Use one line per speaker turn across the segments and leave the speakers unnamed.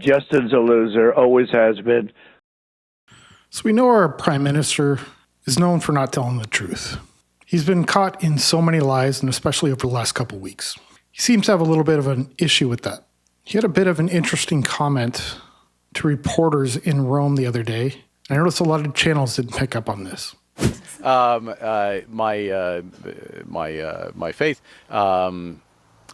Justin's a loser, always has been.
So we know our Prime Minister is known for not telling the truth. He's been caught in so many lies, and especially over the last couple of weeks. He seems to have a little bit of an issue with that. He had a bit of an interesting comment to reporters in Rome the other day. I noticed a lot of channels didn't pick up on this.
My faith,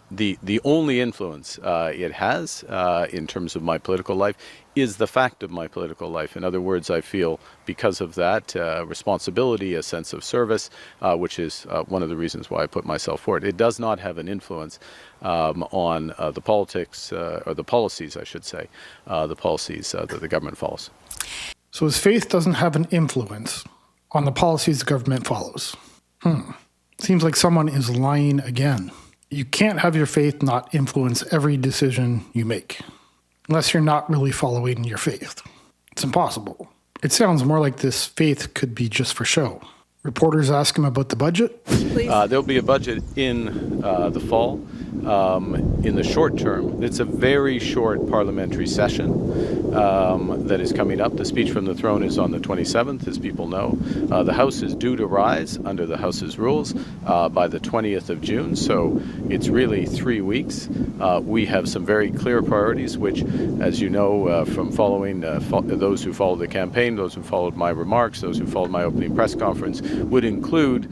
the only influence it has in terms of my political life is the fact of my political life. In other words, I feel because of that responsibility, a sense of service, which is one of the reasons why I put myself forward. It does not have an influence on the politics, or the policies, I should say, the policies that the government follows.
So his faith doesn't have an influence on the policies the government follows. Seems like someone is lying again. You can't have your faith not influence every decision you make, unless you're not really following your faith. It's impossible. It sounds more like this faith could be just for show. Reporters ask him about the budget.
There'll be a budget in the fall. In the short term, it's a very short parliamentary session that is coming up. The speech from the throne is on the 27th, as people know. The House is due to rise under the House's rules by the 20th of June, so it's really 3 weeks. We have some very clear priorities, which, as you know from following those who followed the campaign, those who followed my remarks, those who followed my opening press conference, would include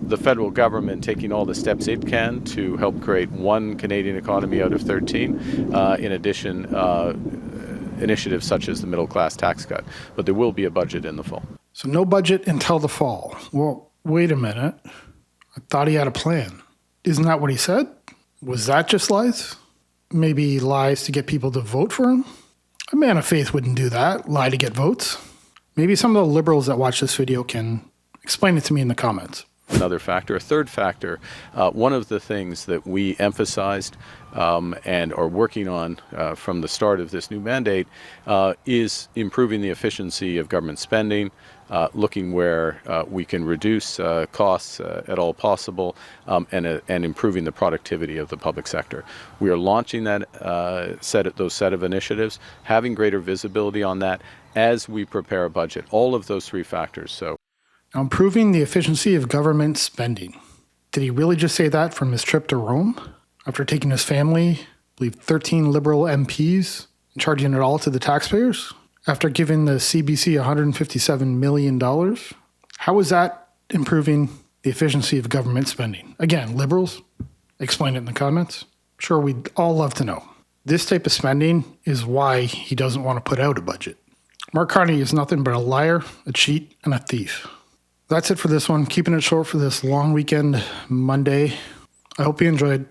the federal government taking all the steps it can to help create one Canadian economy out of 13, in addition, initiatives such as the middle class tax cut. But there will be a budget in the fall.
So no budget until the fall. Well, wait a minute. I thought he had a plan. Isn't that what he said? Was that just lies? Maybe lies to get people to vote for him? A man of faith wouldn't do that, lie to get votes. Maybe some of the liberals that watch this video can explain it to me in the comments.
Another factor, a third factor, one of the things that we emphasized and are working on from the start of this new mandate is improving the efficiency of government spending, looking where we can reduce costs at all possible, and improving the productivity of the public sector. We are launching that those set of initiatives, having greater visibility on that as we prepare a budget. All of those three factors. So.
Now, improving the efficiency of government spending. Did he really just say that from his trip to Rome? After taking his family, I believe 13 Liberal MPs, and charging it all to the taxpayers? After giving the CBC $157 million? How is that improving the efficiency of government spending? Again, Liberals, explain it in the comments. Sure, we'd all love to know. This type of spending is why he doesn't want to put out a budget. Mark Carney is nothing but a liar, a cheat, and a thief. That's it for this one. Keeping it short for this long weekend Monday. I hope you enjoyed.